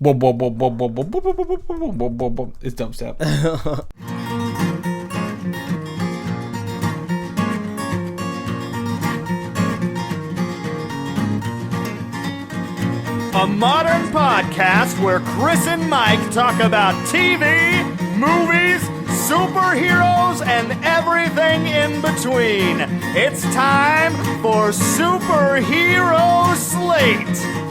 It's dubstep. A modern podcast where Chris and Mike talk about TV, movies, superheroes, and everything in between. It's time for Superhero Slate.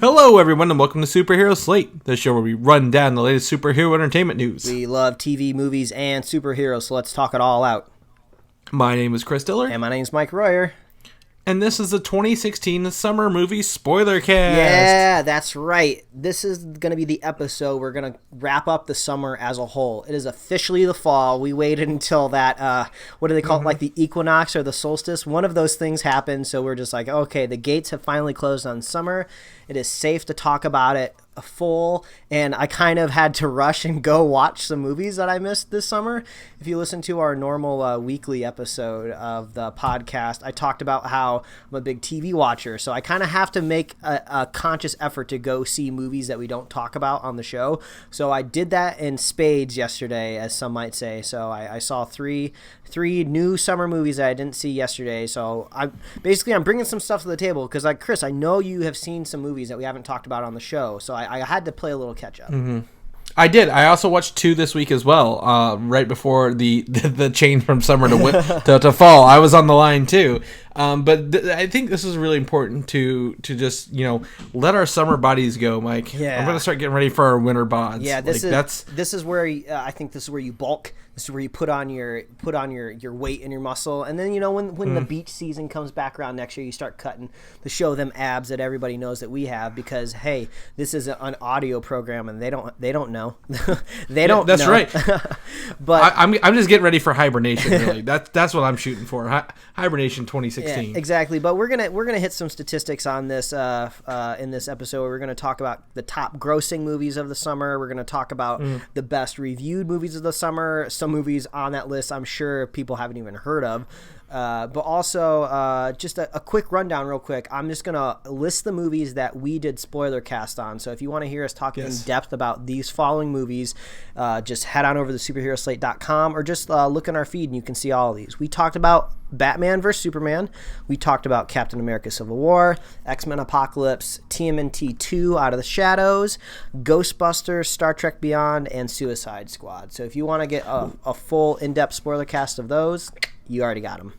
Hello, everyone, and welcome to Superhero Slate, the show where we run down the latest superhero entertainment news. We love TV, movies, and superheroes, so let's talk it all out. My name is Chris Diller. And my name's Mike Royer. And this is the 2016 Summer Movie Spoilercast. Yeah, that's right. This is going to be the episode. We're going to wrap up the summer as a whole. It is officially the fall. We waited until that, what do they call it, like the equinox or the solstice? One of those things happened, so we're just like, okay, the gates have finally closed on summer. It is safe to talk about it full, and I kind of had to rush and go watch some movies that I missed this summer. If you listen to our normal weekly episode of the podcast, I talked about how I'm a big TV watcher, so I kind of have to make a conscious effort to go see movies that we don't talk about on the show. So I did that in spades yesterday, as some might say. So I saw three new summer movies that I didn't see yesterday. So I'm bringing some stuff to the table because, like, Chris, I know you have seen some movies that we haven't talked about on the show, so I had to play a little catch up. Mm-hmm. I did. I also watched 2 this week as well, right before the change from summer to fall. I was on the line too. But I think this is really important to just, let our summer bodies go, Mike. Yeah. I'm going to start getting ready for our winter bods. Yeah, this is where I think this is where you bulk. This is where you put on your weight and your muscle, and then when the beach season comes back around next year, you start cutting to show them abs that everybody knows that we have, because hey, this is an audio program and they don't know. They don't. That's know. right. But I'm just getting ready for hibernation. Really, that's what I'm shooting for. Hibernation 2016. Yeah, exactly. But we're gonna hit some statistics on this in this episode. We're gonna talk about the top grossing movies of the summer. We're gonna talk about the best reviewed movies of the summer. Some movies on that list I'm sure people haven't even heard of. But also, just a quick rundown real quick. I'm just going to list the movies that we did Spoilercast on. So if you want to hear us talk in depth about these following movies, just head on over to superheroslate.com or just look in our feed and you can see all of these. We talked about Batman vs. Superman. We talked about Captain America Civil War, X-Men Apocalypse, TMNT 2 Out of the Shadows, Ghostbusters, Star Trek Beyond, and Suicide Squad. So if you want to get a full in-depth Spoilercast of those, you already got them.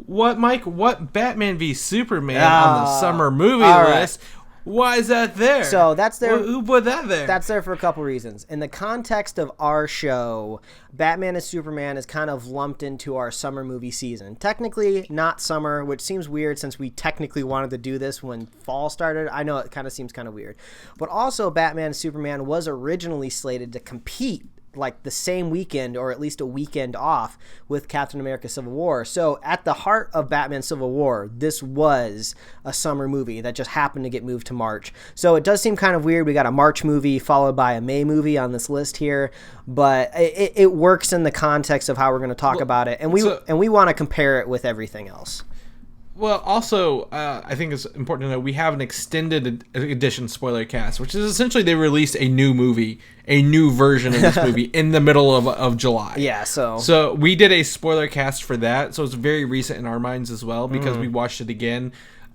What, Mike? What Batman v Superman on the summer movie list? Why is that there? So that's there. Who put that there? That's there for a couple reasons. In the context of our show, Batman and Superman is kind of lumped into our summer movie season. Technically not summer, which seems weird since we technically wanted to do this when fall started. I know it kind of seems kind of weird. But also Batman and Superman was originally slated to compete like the same weekend, or at least a weekend off, with Captain America Civil War. So at the heart of Batman Civil War, this was a summer movie that just happened to get moved to March. So it does seem kind of weird. We got a March movie followed by a May movie on this list here, but it works in the context of how we're going to talk about it, and we want to compare it with everything else. Well, also, I think it's important to know we have an extended edition spoiler cast, which is essentially they released a new movie, a new version of this movie in the middle of July. Yeah, so we did a spoiler cast for that, so it's very recent in our minds as well, because we watched it again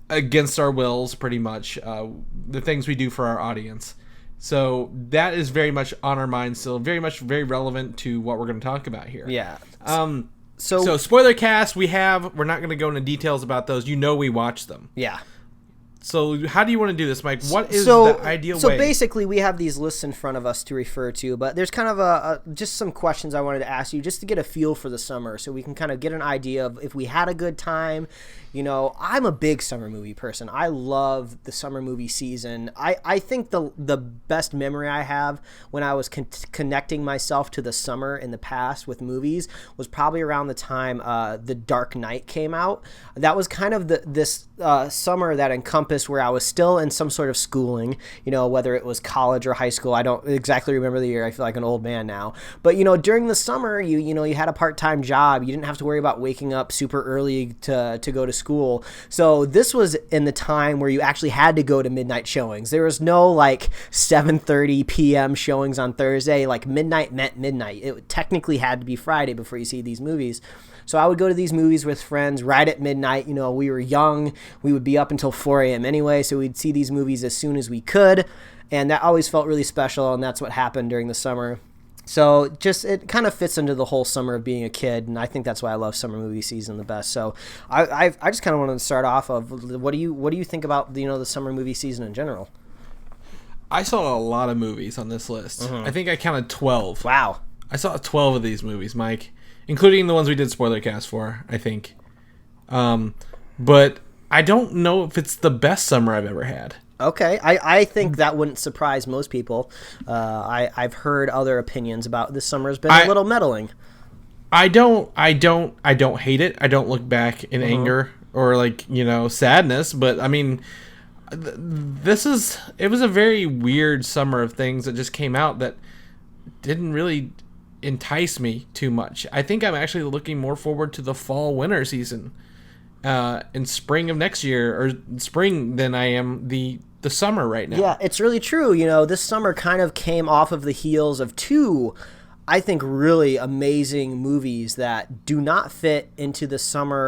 against our wills, pretty much, the things we do for our audience. So that is very much on our minds still, very relevant to what we're going to talk about here. Yeah. So spoiler cast, we're not going to go into details about those. We watched them. Yeah. So how do you want to do this, Mike? What is the ideal way? So basically, we have these lists in front of us to refer to, but there's kind of just some questions I wanted to ask you just to get a feel for the summer, so we can kind of get an idea of if we had a good time. I'm a big summer movie person. I love the summer movie season. I think the best memory I have when I was connecting myself to the summer in the past with movies was probably around the time The Dark Knight came out. That was kind of this summer that encompassed encompassed where I was still in some sort of schooling, whether it was college or high school. I don't exactly remember the year. I feel like an old man now. But, during the summer, you had a part-time job. You didn't have to worry about waking up super early to go to school. So this was in the time where you actually had to go to midnight showings. There was no 7:30 p.m. showings on Thursday. Midnight meant midnight. It technically had to be Friday before you see these movies. So I would go to these movies with friends right at midnight. We were young. We would be up until 4 a.m. anyway, so we'd see these movies as soon as we could. And that always felt really special, and that's what happened during the summer. So it kind of fits into the whole summer of being a kid, and I think that's why I love summer movie season the best. So I just kind of wanted to start off of what do you think about the summer movie season in general? I saw a lot of movies on this list. Mm-hmm. I think I counted 12. Wow. I saw 12 of these movies, Mike, including the ones we did Spoilercast for, I think. But I don't know if it's the best summer I've ever had. Okay, I think that wouldn't surprise most people. I've heard other opinions about this summer has been a little meddling. I don't hate it. I don't look back in anger or sadness, but I mean, it was a very weird summer of things that just came out that didn't really entice me too much. I think I'm actually looking more forward to the fall winter season in spring of next year, or spring, than I am the summer right now. Yeah, it's really true. This summer kind of came off of the heels of two, I think, really amazing movies that do not fit into the summer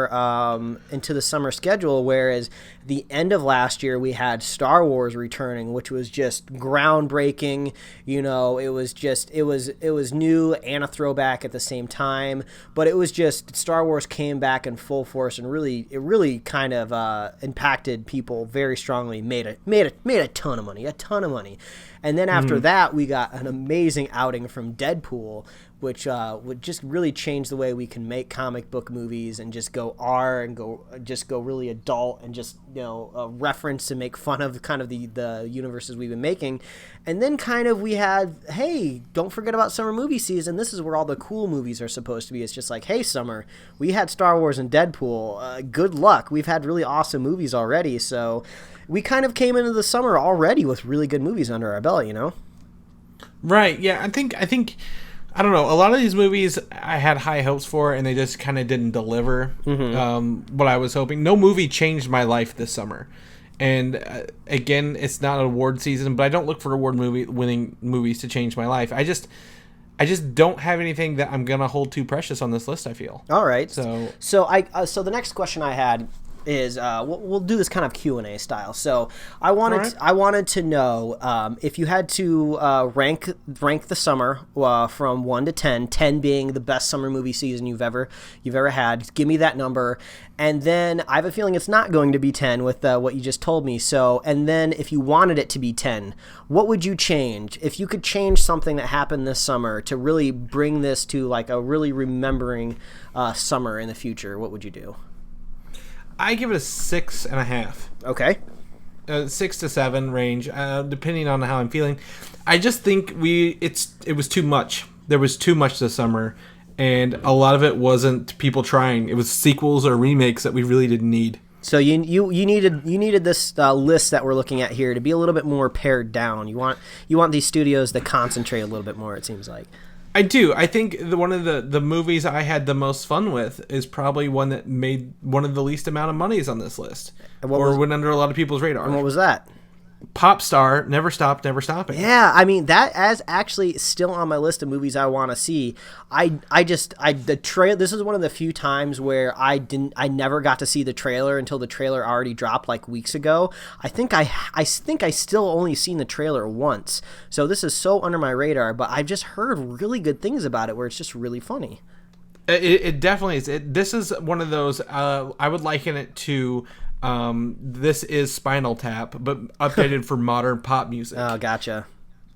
schedule. Whereas the end of last year, we had Star Wars returning, which was just groundbreaking. It was new and a throwback at the same time. But it was just Star Wars came back in full force, and it really kind of impacted people very strongly. Made a ton of money. And then after that, we got an amazing outing from Deadpool, which would just really change the way we can make comic book movies and just go R and go really adult and just reference and make fun of kind of the universes we've been making. And then kind of we had, hey, don't forget about summer movie season. This is where all the cool movies are supposed to be. It's just like, hey, summer, we had Star Wars and Deadpool. Good luck. We've had really awesome movies already. So we kind of came into the summer already with really good movies under our belt, Right. Yeah. I think I don't know. A lot of these movies I had high hopes for, and they just kind of didn't deliver what I was hoping. No movie changed my life this summer. And again, it's not an award season, but I don't look for award-winning movies to change my life. I just don't have anything that I'm gonna hold too precious on this list, I feel. All right. So the next question I had is we'll do this kind of Q&A style. So I wanted to know if you had to rank the summer from 1 to 10, 10 being the best summer movie season you've ever had. Give me that number. And then I have a feeling it's not going to be 10 with what you just told me. So, and then if you wanted it to be 10, what would you change? If you could change something that happened this summer to really bring this to like a really remembering summer in the future, what would you do? I give it a 6.5. Okay. 6 to 7 range, depending on how I'm feeling. I just think it was too much. There was too much this summer, and a lot of it wasn't people trying. It was sequels or remakes that we really didn't need. So you needed this list that we're looking at here to be a little bit more pared down. You want these studios to concentrate a little bit more, it seems like. I do. I think one of the movies I had the most fun with is probably one that made one of the least amount of monies on this list, or went under a lot of people's radar. And what was that? Pop Star, Never Stopped, Never Stopping. Yeah, I mean that is actually still on my list of movies I want to see. This is one of the few times where I never got to see the trailer until the trailer already dropped like weeks ago. I think I still only seen the trailer once, so this is so under my radar. But I've just heard really good things about it, where it's just really funny. It definitely is. This is one of those. I would liken it to. This is Spinal Tap, but updated for modern pop music. Oh, gotcha.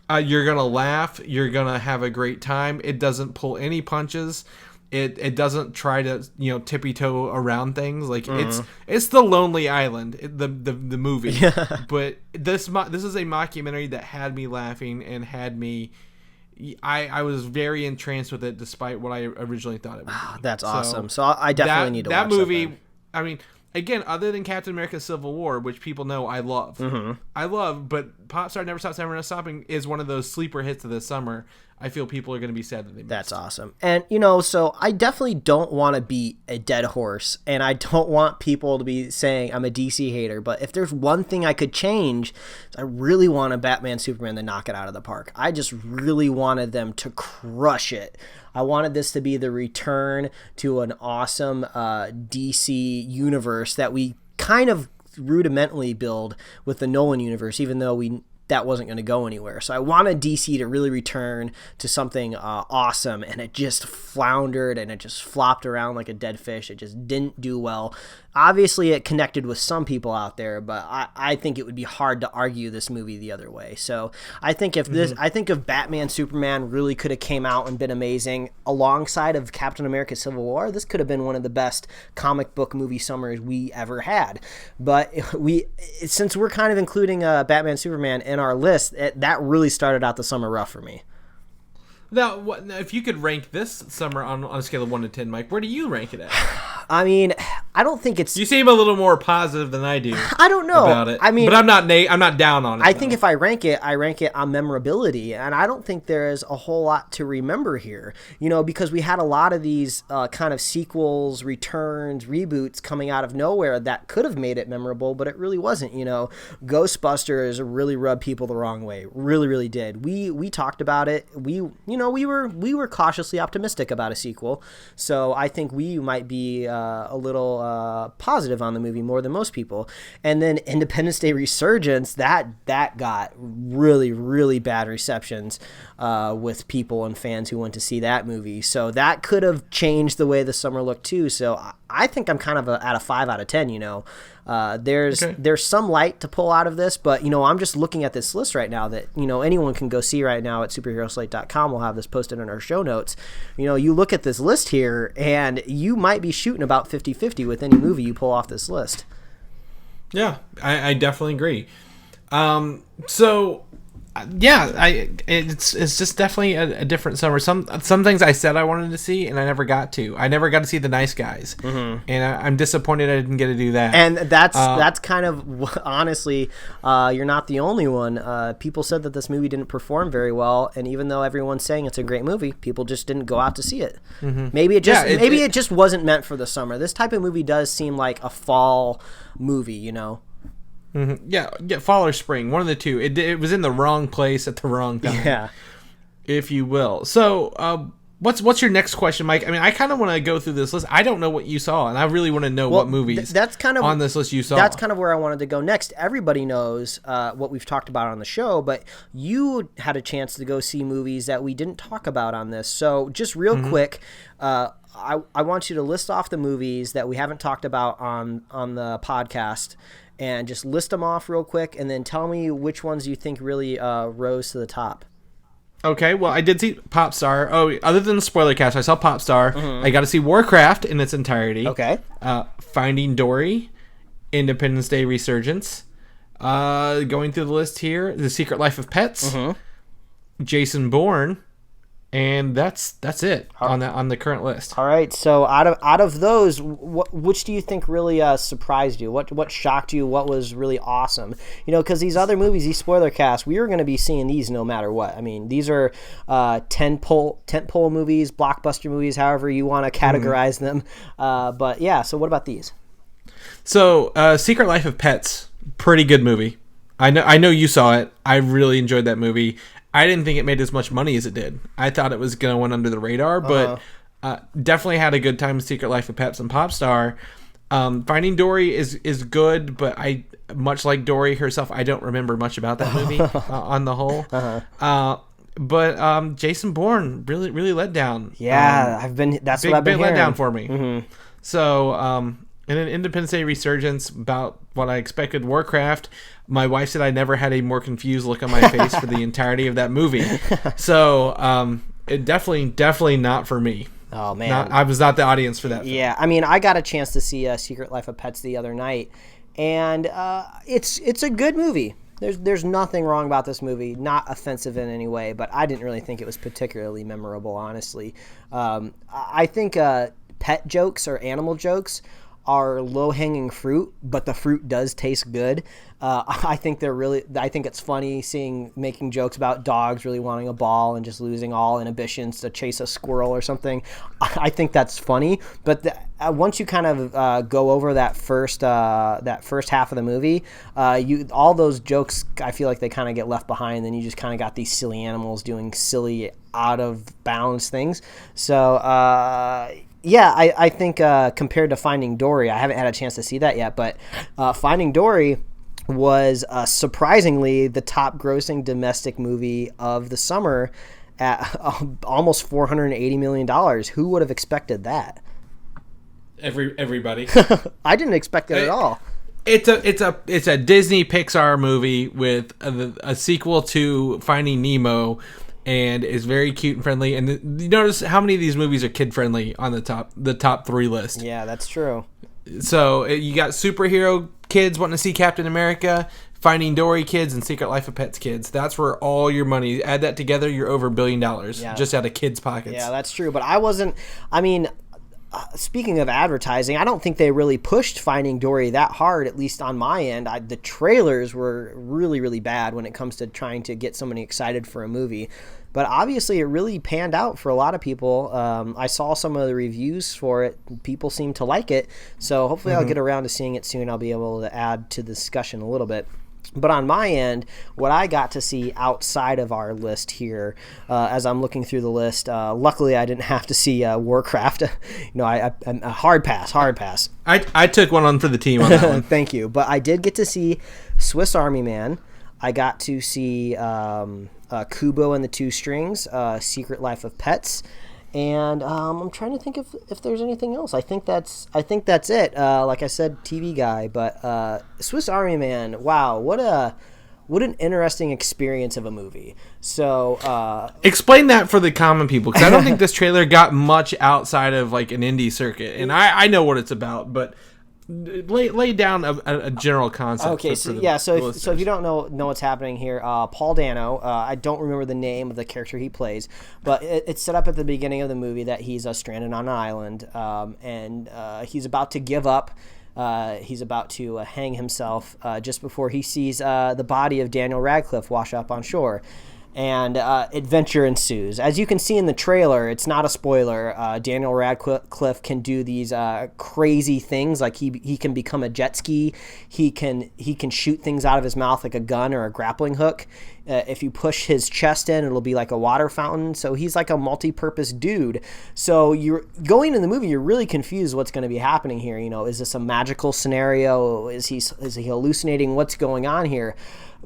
You're gonna laugh. You're gonna have a great time. It doesn't pull any punches. It doesn't try to tippy toe around things. Like it's the Lonely Island, the movie. Yeah. But this is a mockumentary that had me laughing and had me. I was very entranced with it, despite what I originally thought it would be. That's awesome. So I definitely need to watch that movie. I mean. again, other than Captain America: Civil War, which people know I love, but Popstar Never Stops Never Stopping is one of those sleeper hits of this summer. I feel people are going to be sad that they missed. That's awesome. And, so I definitely don't want to beat a dead horse, and I don't want people to be saying I'm a DC hater, but if there's one thing I could change, I really wanted Batman Superman to knock it out of the park. I just really wanted them to crush it. I wanted this to be the return to an awesome DC universe that we kind of rudimentally build with the Nolan universe, even though that wasn't going to go anywhere. So I wanted DC to really return to something awesome, and it just floundered and it just flopped around like a dead fish. It just didn't do well. Obviously, it connected with some people out there, but I think it would be hard to argue this movie the other way. So I think if Batman Superman really could have came out and been amazing alongside of Captain America: Civil War, this could have been one of the best comic book movie summers we ever had. But since we're kind of including Batman Superman in our list, that really started out the summer rough for me. Now, if you could rank this summer on a scale of 1 to 10, Mike, where do you rank it at? I mean, I don't think it's... You seem a little more positive than I do. I don't know about it. I mean, but I'm not down on it. I think if I rank it on memorability, and I don't think there is a whole lot to remember here. Because we had a lot of these kind of sequels, returns, reboots coming out of nowhere that could have made it memorable, but it really wasn't. Ghostbusters really rubbed people the wrong way. Really, really did. We talked about it. We were cautiously optimistic about a sequel, so I think we might be a little positive on the movie more than most people. And then Independence Day Resurgence, that got really, really bad receptions with people and fans who went to see that movie. So that could have changed the way the summer looked too. So I think I'm kind of at a 5 out of 10. There's some light to pull out of this, but I'm just looking at this list right now that anyone can go see right now at superheroslate.com. We'll have this posted in our show notes. You look at this list here, and you might be shooting about 50-50 with any movie you pull off this list. Yeah, I definitely agree. It's just definitely a different summer. Some things I said I wanted to see, and I never got to. I never got to see The Nice Guys, and I'm disappointed I didn't get to do that. And that's kind of, honestly, you're not the only one. People said that this movie didn't perform very well, and even though everyone's saying it's a great movie, people just didn't go out to see it. Maybe it just wasn't meant for the summer. This type of movie does seem like a fall movie, Yeah, fall or spring, one of the two. It was in the wrong place at the wrong time, if you will. So, what's your next question, Mike? I mean, I kind of want to go through this list. I don't know what you saw, and I really want to know what movies that's kind of on this list you saw. That's kind of where I wanted to go next. Everybody knows what we've talked about on the show, but you had a chance to go see movies that we didn't talk about on this. So, just real quick, I want you to list off the movies that we haven't talked about on the podcast, and just list them off real quick, and then tell me which ones you think really rose to the top. Okay, well, I did see Popstar. Oh, other than the Spoilercast, I saw Popstar. I got to see Warcraft in its entirety. Okay. Finding Dory, Independence Day Resurgence. Going through the list here, The Secret Life of Pets, Jason Bourne, and that's it on the current list. All right. So out of those, which do you think really surprised you? What shocked you? What was really awesome? Because these other movies, these spoiler casts, we are going to be seeing these no matter what. I mean, these are tentpole movies, blockbuster movies, however you want to categorize them. But yeah. So what about these? So Secret Life of Pets, pretty good movie. I know you saw it. I really enjoyed that movie. I didn't think it made as much money as it did. I thought it was going to went under the radar, but definitely had a good time with Secret Life of Pets and Popstar. Finding Dory is good, but much like Dory herself, I don't remember much about that movie on the whole. But Jason Bourne really let down. Yeah, that's what I've been hearing. Let down for me. So, and then Independence Day Resurgence, about what I expected. Warcraft, my wife said I never had a more confused look on my face for the entirety of that movie. So, it definitely not for me. Oh man, I was not the audience for that film. Yeah, I mean, I got a chance to see Secret Life of Pets the other night, and it's a good movie. There's nothing wrong about this movie, not offensive in any way, but I didn't really think it was particularly memorable, honestly. I think pet jokes or animal jokes are low-hanging fruit, but the fruit does taste good. I think it's funny making jokes about dogs really wanting a ball and just losing all inhibitions to chase a squirrel or something. I think that's funny, but once you kind of go over that first half of the movie, all those jokes, I feel like they kind of get left behind. Then you just kind of got these silly animals doing silly, out of bounds things. So I think compared to Finding Dory, I haven't had a chance to see that yet, but Finding Dory was surprisingly the top grossing domestic movie of the summer at almost $480 million. Who would have expected that? Everybody. I didn't expect it at all. It's a Disney Pixar movie with a sequel to Finding Nemo, and is very cute and friendly. And you notice how many of these movies are kid friendly on the top 3 list. Yeah, that's true. So you got superhero kids wanting to see Captain America, Finding Dory kids, and Secret Life of Pets kids. That's where all your money. Add that together, you're over $1 billion just out of kids' pockets. Yeah, that's true. But speaking of advertising, I don't think they really pushed Finding Dory that hard, at least on my end. The trailers were really, really bad when it comes to trying to get somebody excited for a movie. But obviously, it really panned out for a lot of people. I saw some of the reviews for it. People seem to like it. So hopefully I'll get around to seeing it soon. I'll be able to add to the discussion a little bit. But on my end, what I got to see outside of our list here, as I'm looking through the list, luckily I didn't have to see Warcraft. I'm a hard pass. I took one on for the team on that one. Thank you. But I did get to see Swiss Army Man. I got to see Kubo and the Two Strings, Secret Life of Pets. And I'm trying to think if there's anything else. I think that's it. Like I said, TV guy, but Swiss Army Man. Wow, what an interesting experience of a movie. So explain that for the common people, because I don't think this trailer got much outside of like an indie circuit, and I know what it's about, but lay down a general concept. Okay, so if you don't know what's happening here, Paul Dano, I don't remember the name of the character he plays, but it's set up at the beginning of the movie that he's stranded on an island, and he's about to give up. He's about to hang himself just before he sees the body of Daniel Radcliffe wash up on shore. And adventure ensues. As you can see in the trailer, it's not a spoiler. Daniel Radcliffe can do these crazy things, like he can become a jet ski. He can shoot things out of his mouth like a gun or a grappling hook. If you push his chest in, it'll be like a water fountain. So he's like a multi-purpose dude. So you're going in the movie, you're really confused what's going to be happening here. Is this a magical scenario? Is he hallucinating? What's going on here?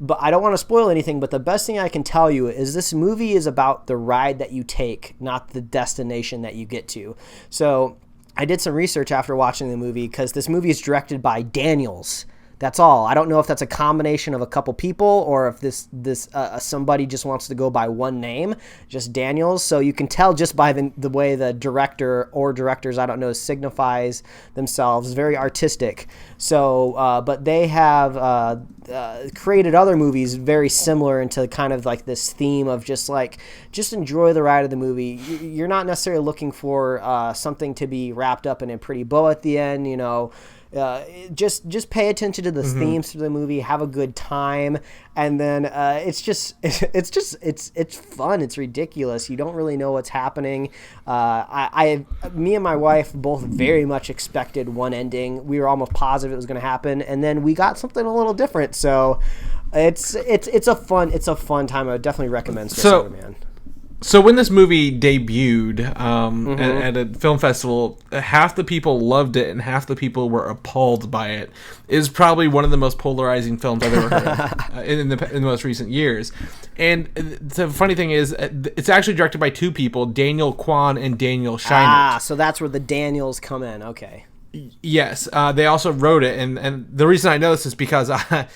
But I don't want to spoil anything, but the best thing I can tell you is this movie is about the ride that you take, not the destination that you get to. So I did some research after watching the movie, because this movie is directed by Daniels. That's all. I don't know if that's a combination of a couple people, or if this somebody just wants to go by one name, just Daniels. So you can tell just by the way the director or directors, I don't know, signifies themselves. Very artistic. So, but they have created other movies very similar into kind of like this theme of just enjoy the ride of the movie. You're not necessarily looking for something to be wrapped up in a pretty bow at the end, just pay attention to the themes of the movie, have a good time, and then it's fun. It's ridiculous. You don't really know what's happening. Me and my wife both very much expected one ending. We were almost positive it was going to happen, and then we got something a little different. So it's a fun time. I would definitely recommend Swiss Army Man. So when this movie debuted at a film festival, half the people loved it and half the people were appalled by it. Is probably one of the most polarizing films I've ever heard of in the most recent years. And the funny thing is, it's actually directed by two people, Daniel Kwan and Daniel Scheinert. So that's where the Daniels come in. Okay. Yes, they also wrote it, and the reason I know this is because I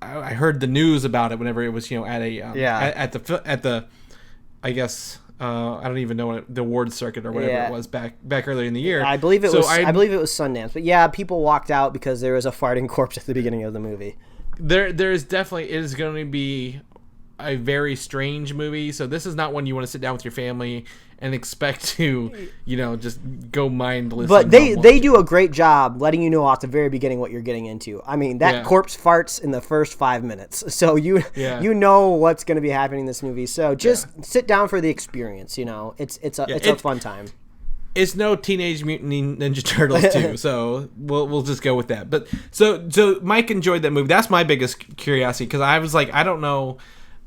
heard the news about it whenever it was at the I guess I don't even know what the awards circuit or whatever it was back earlier in the year. I believe it was Sundance, but yeah, people walked out because there was a farting corpse at the beginning of the movie. There's definitely, it is going to be a very strange movie. So this is not one you want to sit down with your family and expect to, just go mindless. But they do a great job letting you know at the very beginning what you're getting into. I mean, that corpse farts in the first 5 minutes, so you know what's going to be happening in this movie. So just sit down for the experience. It's a fun time. It's no Teenage Mutant Ninja Turtles 2, so we'll just go with that. But so Mike enjoyed that movie. That's my biggest curiosity, because I was like, I don't know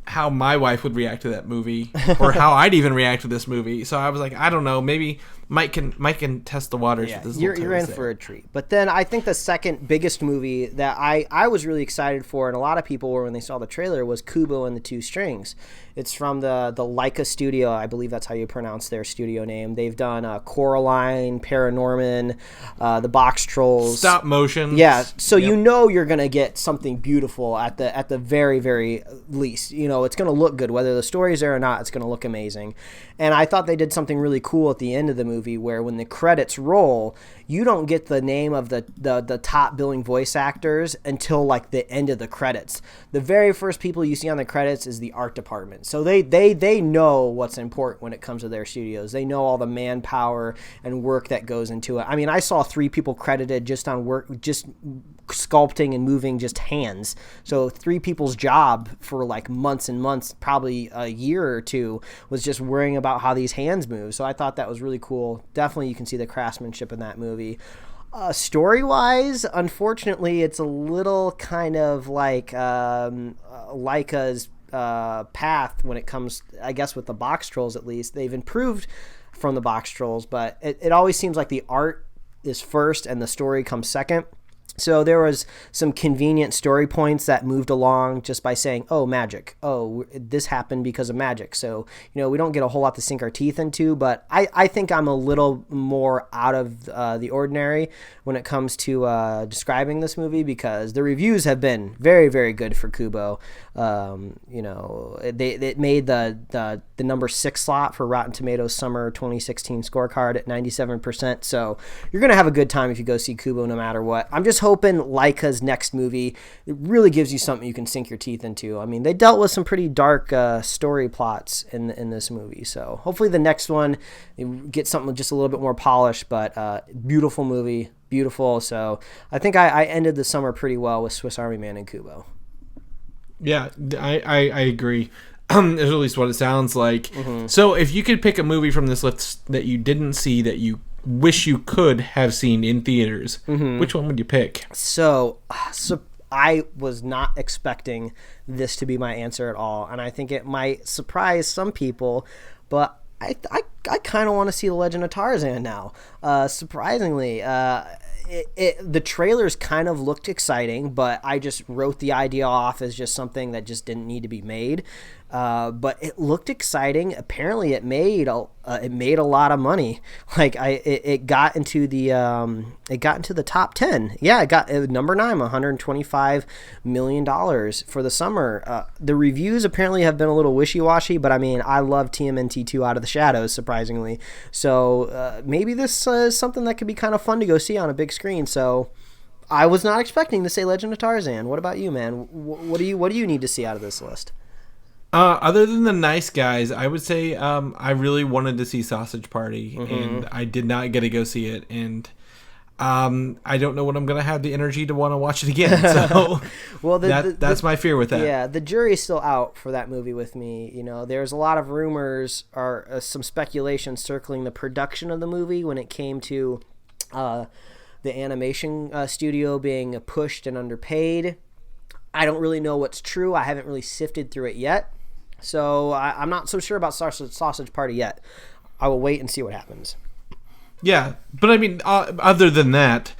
how my wife would react to that movie, or how I'd even react to this movie. So I was like, I don't know. Maybe Mike can test the waters. Yeah, with this you're in for a treat. But then I think the second biggest movie that I was really excited for, and a lot of people were when they saw the trailer, was Kubo and the Two Strings. It's from the Leica studio. I believe that's how you pronounce their studio name. They've done Coraline, Paranorman, the Box Trolls, stop motion. Yeah, so you're gonna get something beautiful at the very, very least. It's gonna look good, whether the story's there or not. It's gonna look amazing. And I thought they did something really cool at the end of the movie, where when the credits roll, you don't get the name of the top billing voice actors until like the end of the credits. The very first people you see on the credits is the art department. So they know what's important when it comes to their studios. They know all the manpower and work that goes into it. I mean, I saw 3 people credited just on work, just sculpting and moving just hands. So 3 people's job for like months and months, probably a year or 2, was just worrying about how these hands move. So I thought that was really cool. Definitely you can see the craftsmanship in that movie. Story-wise, unfortunately, it's a little kind of like Leica's path when it comes, I guess, with the Box Trolls. At least they've improved from the Box Trolls, but it always seems like the art is first and the story comes second. So there was some convenient story points that moved along just by saying, oh, magic. Oh, this happened because of magic. So, we don't get a whole lot to sink our teeth into, but I think I'm a little more out of the ordinary when it comes to describing this movie, because the reviews have been very, very good for Kubo. It made the number 6 slot for Rotten Tomatoes Summer 2016 scorecard at 97%. So you're going to have a good time if you go see Kubo no matter what. I'm just hoping Leica's next movie, it really gives you something you can sink your teeth into. I mean, they dealt with some pretty dark story plots in this movie. So hopefully the next one, get something just a little bit more polished, but beautiful movie. Beautiful. So I think I ended the summer pretty well with Swiss Army Man and Kubo. Yeah, I agree. Is at least what it sounds like. Mm-hmm. So if you could pick a movie from this list that you didn't see that you wish you could have seen in theaters, which one would you pick? So I was not expecting this to be my answer at all, and I think it might surprise some people, but I kind of want to see The Legend of Tarzan now. Surprisingly, the trailers kind of looked exciting, but I just wrote the idea off as just something that just didn't need to be made. But it looked exciting. Apparently, it made a lot of money. Like it got into the top 10. Yeah, it got number 9, $125 million for the summer. The reviews apparently have been a little wishy-washy, but I mean, I love TMNT 2 Out of the Shadows, surprisingly. So maybe this is something that could be kind of fun to go see on a big screen. So I was not expecting to say Legend of Tarzan. What about you, man? What do you need to see out of this list? Other than The Nice Guys, I would say I really wanted to see Sausage Party, and I did not get to go see it, and I don't know when I'm going to have the energy to want to watch it again. So well, that's my fear with that. Yeah, the jury's still out for that movie with me. There's a lot of rumors or some speculation circling the production of the movie when it came to the animation studio being pushed and underpaid. I don't really know what's true. I haven't really sifted through it yet. So I'm not so sure about Sausage Party yet. I will wait and see what happens. Yeah, but I mean, other than that,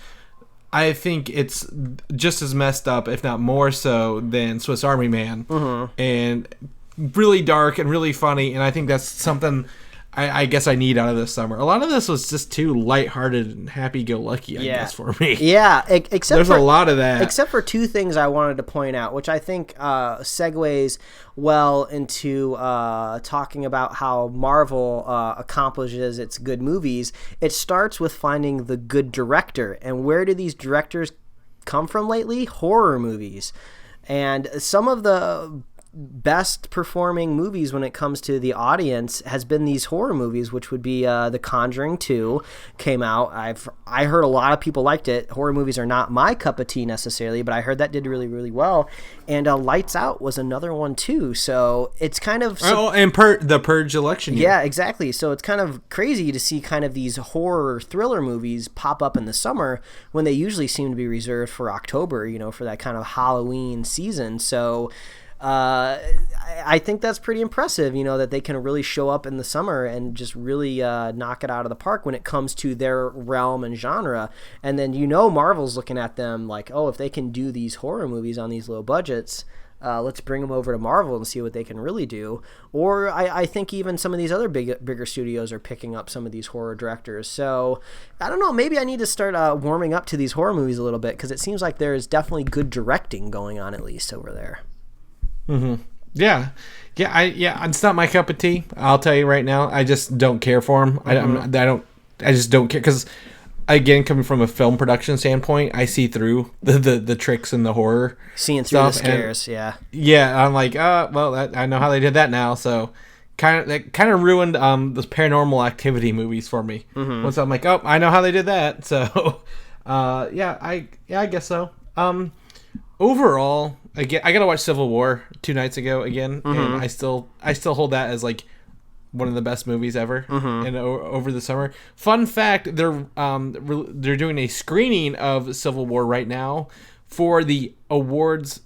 I think it's just as messed up, if not more so, than Swiss Army Man. And really dark and really funny, and I think that's something I guess I need out of this summer. A lot of this was just too lighthearted and happy-go-lucky, I guess, for me. Yeah, there's a lot of that. Except for 2 things I wanted to point out, which I think segues well into talking about how Marvel accomplishes its good movies. It starts with finding the good director. And where do these directors come from lately? Horror movies. And some of the best performing movies when it comes to the audience has been these horror movies, which would be The Conjuring 2 came out. I heard a lot of people liked it. Horror movies are not my cup of tea necessarily, but I heard that did really, really well. And Lights Out was another one too. So it's kind of... and the Purge election year. Yeah, exactly. So it's kind of crazy to see kind of these horror thriller movies pop up in the summer when they usually seem to be reserved for October, for that kind of Halloween season. So... I think that's pretty impressive, that they can really show up in the summer and just really knock it out of the park when it comes to their realm and genre. And then, Marvel's looking at them like, oh, if they can do these horror movies on these low budgets, let's bring them over to Marvel and see what they can really do. Or I think even some of these other bigger studios are picking up some of these horror directors. So I don't know, maybe I need to start warming up to these horror movies a little bit, because it seems like there's definitely good directing going on, at least over there. Mm-hmm. Yeah. It's not my cup of tea. I'll tell you right now. I just don't care for them. Mm-hmm. I just don't care, because, again, coming from a film production standpoint, I see through the tricks and the horror, seeing through the scares. Yeah. I'm like, I know how they did that now. So that kind of ruined those Paranormal Activity movies for me. Mm-hmm. Once I'm like, I know how they did that. So I guess so. Overall, again, I gotta watch Civil War 2 nights ago again, and I still hold that as like one of the best movies ever. And over the summer, fun fact, they're doing a screening of Civil War right now for the awards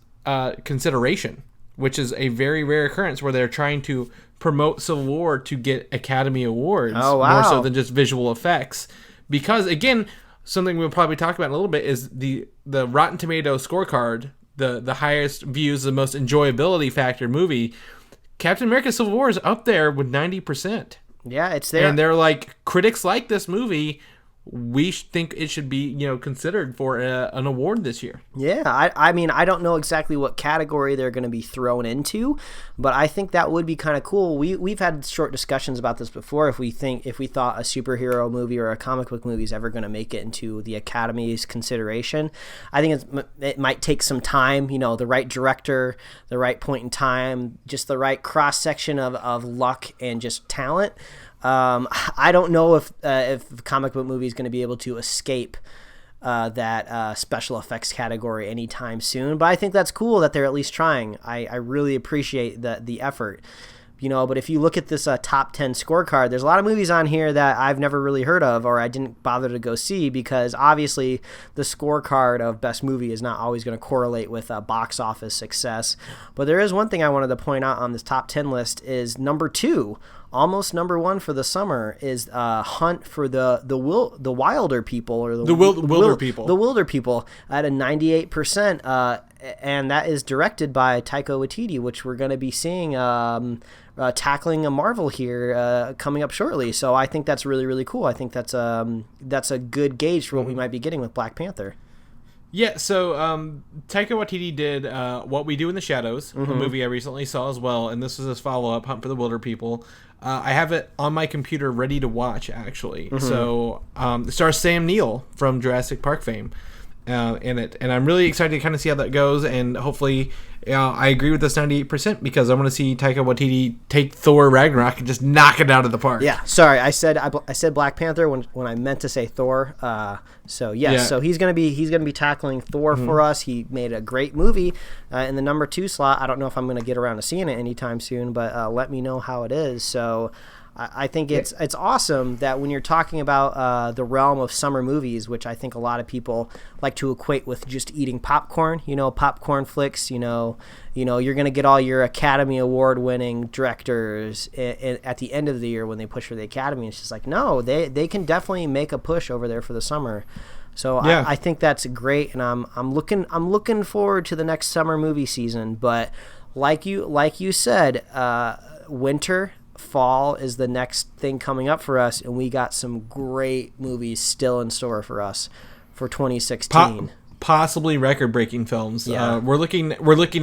consideration, which is a very rare occurrence where they're trying to promote Civil War to get Academy Awards. Oh, wow. More so than just visual effects, because again, something we'll probably talk about in a little bit is the Rotten Tomatoes scorecard, the highest views, the most enjoyability factor movie. Captain America Civil War is up there with 90%. Yeah, it's there. And they're like, critics like this movie. We think it should be, considered for an award this year. Yeah, I mean, I don't know exactly what category they're going to be thrown into, but I think that would be kind of cool. We've had short discussions about this before. If we thought a superhero movie or a comic book movie is ever going to make it into the Academy's consideration, I think it might take some time. The right director, the right point in time, just the right cross section of luck and just talent. I don't know if the comic book movie is going to be able to escape that special effects category anytime soon, but I think that's cool that they're at least trying. I really appreciate the effort. But if you look at this top 10 scorecard, there's a lot of movies on here that I've never really heard of or I didn't bother to go see, because obviously the scorecard of best movie is not always going to correlate with box office success. But there is one thing I wanted to point out on this top 10 list is number 2, almost number 1 for the summer, is Hunt for the Wilder People, or the Wilder People. The Wilder People at a 98%, and that is directed by Taika Waititi, which we're going to be seeing tackling a Marvel here coming up shortly. So I think that's really, really cool. I think that's a good gauge for what we might be getting with Black Panther. Yeah, so Taika Waititi did What We Do in the Shadows, a movie I recently saw as well, and this was his follow-up, Hunt for the Wilder People. I have it on my computer ready to watch, actually. So it stars Sam Neill from Jurassic Park fame in it, and I'm really excited to kind of see how that goes, and hopefully I agree with this 98% because I want to see Taika Waititi take Thor Ragnarok and just knock it out of the park. Yeah, sorry, I said Black Panther when I meant to say Thor. So he's gonna be tackling Thor for us. He made a great movie in the number 2 slot. I don't know if I'm gonna get around to seeing it anytime soon, but let me know how it is. So I think it's awesome that when you're talking about the realm of summer movies, which I think a lot of people like to equate with just eating popcorn, popcorn flicks, you're going to get all your Academy Award winning directors at the end of the year when they push for the Academy. It's just like, no, they can definitely make a push over there for the summer. So yeah. I think that's great, and I'm looking forward to the next summer movie season. But like you said, winter, fall is the next thing coming up for us, and we got some great movies still in store for us for 2016. Possibly record-breaking films. Yeah. We're looking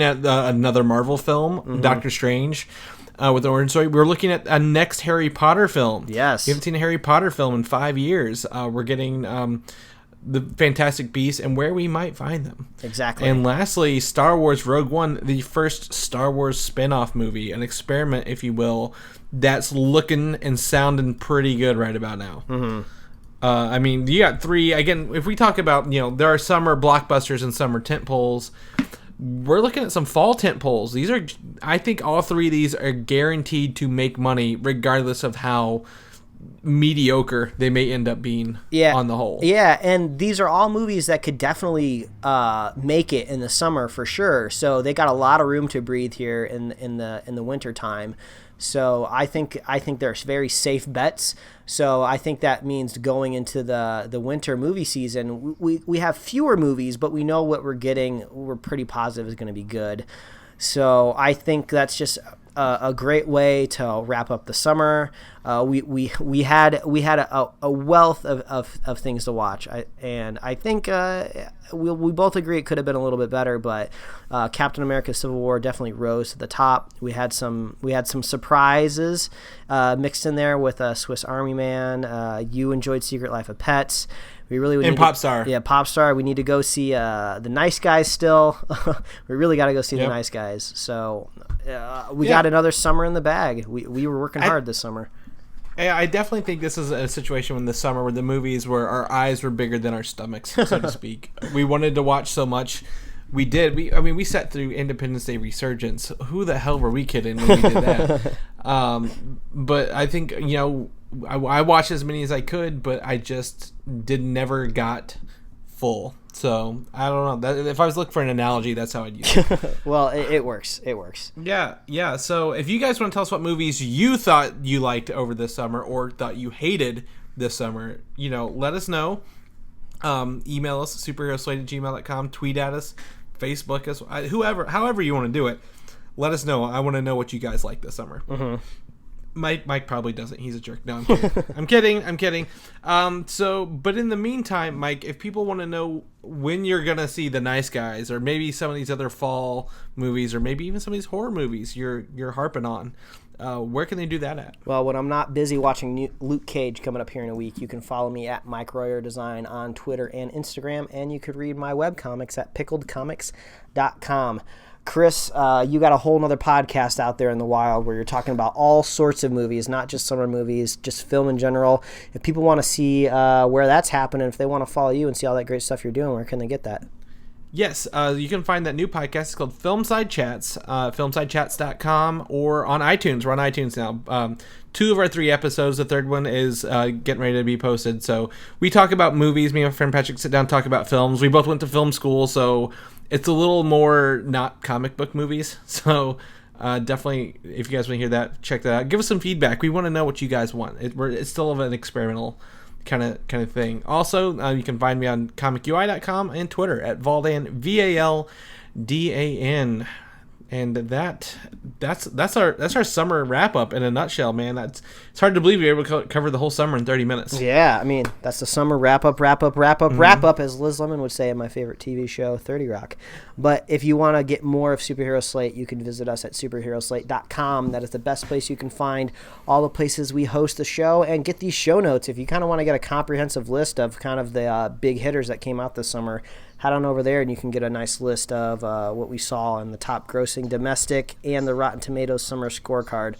at another Marvel film, Doctor Strange, with the origin story. We're looking at a next Harry Potter film. Yes, we haven't seen a Harry Potter film in 5 years. We're getting the Fantastic Beasts and where we might find them. Exactly. And lastly, Star Wars Rogue One, the first Star Wars spin-off movie, an experiment, if you will, that's looking and sounding pretty good right about now. Mm-hmm. I mean, you got 3. Again, if we talk about, there are summer blockbusters and summer tentpoles. We're looking at some fall tentpoles. These are, I think all 3 of these are guaranteed to make money regardless of how mediocre they may end up being on the whole. Yeah, and these are all movies that could definitely make it in the summer for sure. So they got a lot of room to breathe here in the winter time. So I think they're very safe bets. So I think that means going into the winter movie season, we have fewer movies, but we know what we're getting. We're pretty positive is going to be good. So I think that's just a great way to wrap up the summer. We had a wealth of things to watch, and I think we both agree it could have been a little bit better, but Captain America: Civil War definitely rose to the top. We had some surprises mixed in there with Swiss Army Man. You enjoyed Secret Life of Pets. We really and Popstar. Popstar. We need to go see The Nice Guys still. We really got to go see The Nice Guys. So we got another summer in the bag. We were working hard this summer. I definitely think this is a situation in the summer where the movies were our eyes were bigger than our stomachs, so to speak. We wanted to watch so much. We did. We sat through Independence Day Resurgence. Who the hell were we kidding when we did that? But I think, I watched as many as I could, but I just never got full. So I don't know. If I was looking for an analogy, that's how I'd use it. Well, it works. It works. Yeah. So if you guys want to tell us what movies you thought you liked over this summer or thought you hated this summer, let us know. Email us superheroslate@gmail.com. Tweet at us. Facebook us. However you want to do it. Let us know. I want to know what you guys like this summer. Mm-hmm. Mike probably doesn't. He's a jerk. No, I'm kidding. I'm kidding. But in the meantime, Mike, if people want to know when you're going to see The Nice Guys or maybe some of these other fall movies or maybe even some of these horror movies you're harping on, where can they do that at? Well, when I'm not busy watching Luke Cage coming up here in a week, you can follow me at Mike Royer Design on Twitter and Instagram, and you could read my webcomics at pickledcomics.com. Chris, you got a whole nother podcast out there in the wild where you're talking about all sorts of movies, not just summer movies, just film in general. If people want to see where that's happening, if they want to follow you and see all that great stuff you're doing, where can they get that? Yes, you can find that new podcast. It's called Filmside Chats, filmsidechats.com, or on iTunes. We're on iTunes now. 2 of our 3 episodes. The third one is getting ready to be posted. So we talk about movies. Me and my friend Patrick sit down and talk about films. We both went to film school, so it's a little more not comic book movies. So definitely, if you guys want to hear that, check that out. Give us some feedback. We want to know what you guys want. It's still an experimental kind of thing. Also, you can find me on comicui.com and Twitter at Valdan, VALDAN. And that's our summer wrap up in a nutshell, man. It's hard to believe we were able to cover the whole summer in 30 minutes. Yeah, I mean, that's the summer wrap up, as Liz Lemon would say in my favorite TV show, 30 Rock. But if you want to get more of Superhero Slate, you can visit us at superheroslate.com. That is the best place you can find all the places we host the show and get these show notes. If you kind of want to get a comprehensive list of kind of the big hitters that came out this summer, head on over there and you can get a nice list of what we saw in the top grossing domestic and the Rotten Tomatoes summer scorecard.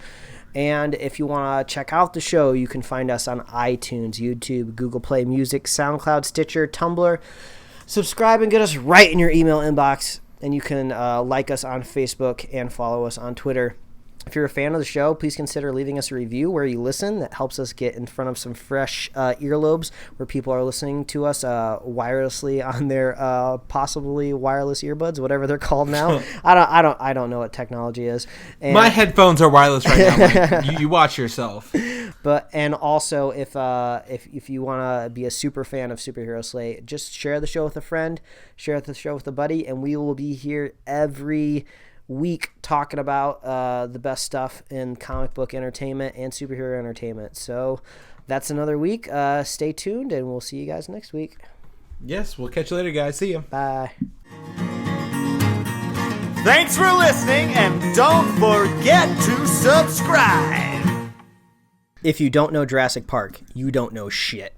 And if you want to check out the show, you can find us on iTunes, YouTube, Google Play Music, SoundCloud, Stitcher, Tumblr. Subscribe and get us right in your email inbox. And you can like us on Facebook and follow us on Twitter. If you're a fan of the show, please consider leaving us a review where you listen. That helps us get in front of some fresh earlobes where people are listening to us wirelessly on their possibly wireless earbuds, whatever they're called now. I don't know what technology is. And my headphones are wireless right now. You watch yourself. And also if you want to be a super fan of Superhero Slate, just share the show with a friend, share the show with a buddy, and we will be here every week talking about the best stuff in comic book entertainment and superhero entertainment. So that's another week. Stay tuned, and we'll see you guys next week. Yes, we'll catch you later, guys. See you. Bye. Thanks for listening, and don't forget to subscribe. If you don't know Jurassic Park, you don't know shit.